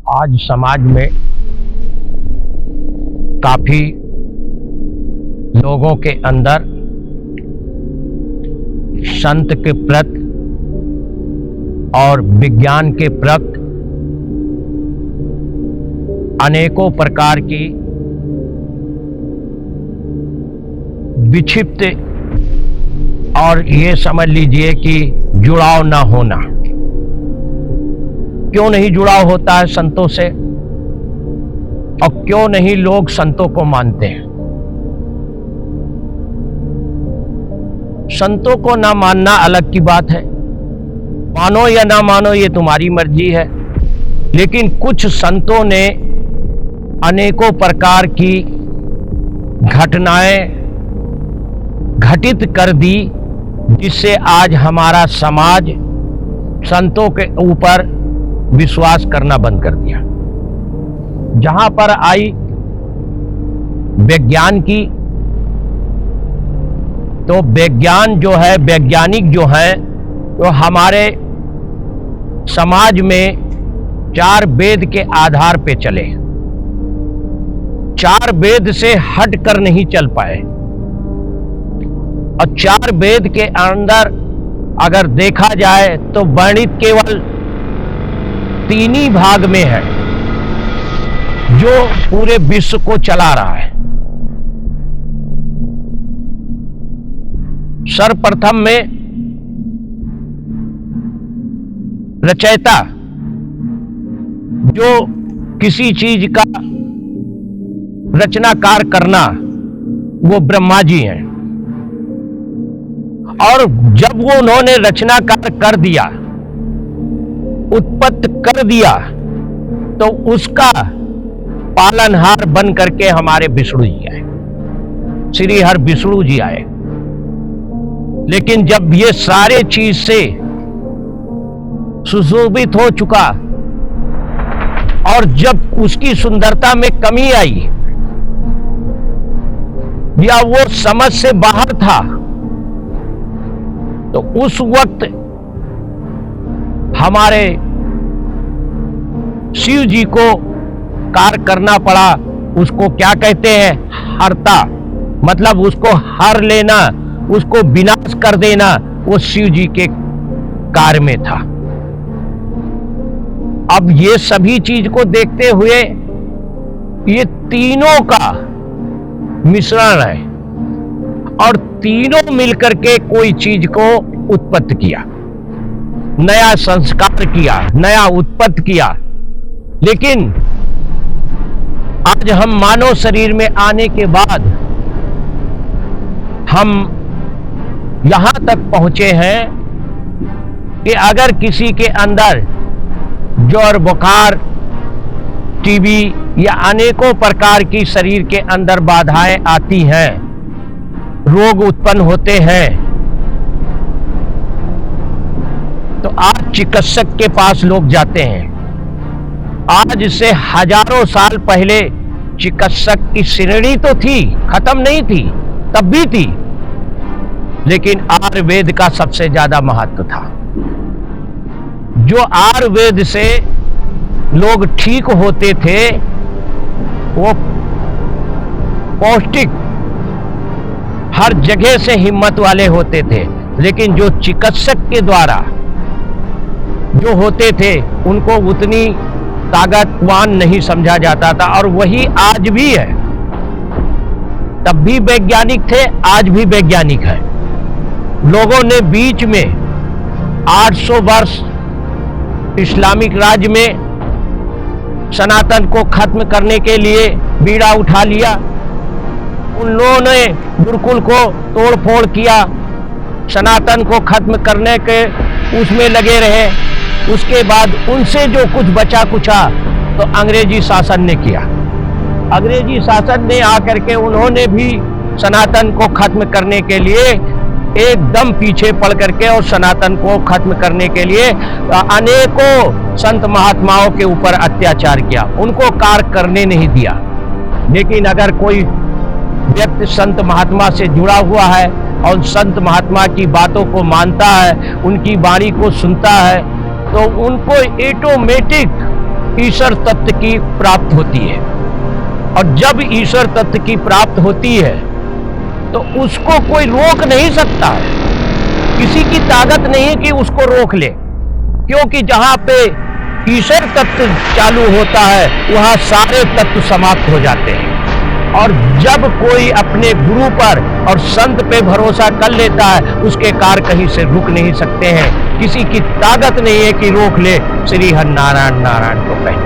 आज समाज में काफी लोगों के अंदर संत के प्रति और विज्ञान के प्रति अनेकों प्रकार की विक्षिप्त और ये समझ लीजिए कि जुड़ाव ना होना। क्यों नहीं जुड़ाव होता है संतों से, और क्यों नहीं लोग संतों को मानते हैं? संतों को ना मानना अलग की बात है, मानो या ना मानो ये तुम्हारी मर्जी है। लेकिन कुछ संतों ने अनेकों प्रकार की घटनाएं घटित कर दी, जिससे आज हमारा समाज संतों के ऊपर विश्वास करना बंद कर दिया। जहां पर आई विज्ञान की, तो विज्ञान जो है, वैज्ञानिक जो है, तो हमारे समाज में 4 वेद के आधार पे चले। 4 वेद से हट कर नहीं चल पाए, और 4 वेद के अंदर अगर देखा जाए तो वर्णित केवल 3 ही भाग में है जो पूरे विश्व को चला रहा है। सर्वप्रथम में रचयिता, जो किसी चीज का रचनाकार करना, वो ब्रह्मा जी हैं। और जब वो उन्होंने रचनाकार कर दिया, उत्पत्ति कर दिया, तो उसका पालनहार बन करके हमारे विष्णु जी आए, श्री हर विष्णु जी आए। लेकिन जब ये सारे चीज से सुशोभित हो चुका और जब उसकी सुंदरता में कमी आई या वो समझ से बाहर था, तो उस वक्त हमारे शिव जी को कार्य करना पड़ा। उसको क्या कहते हैं? हरता, मतलब उसको हर लेना, उसको विनाश कर देना, वो शिव जी के कार्य में था। अब ये सभी चीज को देखते हुए ये तीनों का मिश्रण है, और तीनों मिलकर के कोई चीज को उत्पत्ति किया, नया संस्कार किया, नया उत्पत्ति किया। लेकिन आज हम मानव शरीर में आने के बाद हम यहां तक पहुंचे हैं कि अगर किसी के अंदर ज्वर, बुखार, टीबी या अनेकों प्रकार की शरीर के अंदर बाधाएं आती हैं, रोग उत्पन्न होते हैं, तो आज चिकित्सक के पास लोग जाते हैं। आज से हजारों साल पहले चिकित्सक की श्रेणी तो थी, खत्म नहीं थी, तब भी थी, लेकिन आयुर्वेद का सबसे ज्यादा महत्व था। जो आयुर्वेद से लोग ठीक होते थे, वो पौष्टिक, हर जगह से हिम्मत वाले होते थे। लेकिन जो चिकित्सक के द्वारा जो होते थे, उनको उतनी ताकतवान नहीं समझा जाता था, और वही आज भी है। तब भी वैज्ञानिक थे, आज भी वैज्ञानिक है। लोगों ने बीच में 800 वर्ष इस्लामिक राज्य में सनातन को खत्म करने के लिए बीड़ा उठा लिया। उन लोगों ने गुरुकुल को तोड़ फोड़ किया, सनातन को खत्म करने के उसमें लगे रहे। उसके बाद उनसे जो कुछ बचा कुचा तो अंग्रेजी शासन ने किया। अंग्रेजी शासन ने आकर के उन्होंने भी सनातन को खत्म करने के लिए एकदम पीछे पड़ करके और सनातन को खत्म करने के लिए अनेकों संत महात्माओं के ऊपर अत्याचार किया, उनको कार्य करने नहीं दिया। लेकिन अगर कोई व्यक्ति संत महात्मा से जुड़ा हुआ है और संत महात्मा की बातों को मानता है, उनकी वाणी को सुनता है, तो उनको ऑटोमेटिक ईश्वर तत्व की प्राप्त होती है। और जब ईश्वर तत्व की प्राप्त होती है तो उसको कोई रोक नहीं सकता है, किसी की ताकत नहीं है कि उसको रोक ले, क्योंकि जहां पे ईश्वर तत्व चालू होता है वहां सारे तत्व समाप्त हो जाते हैं। और जब कोई अपने गुरु पर और संत पे भरोसा कर लेता है, उसके कार्य कहीं से रुक नहीं सकते हैं, किसी की ताकत नहीं है कि रोक ले। श्री हरि नारायण नारायण को कहें।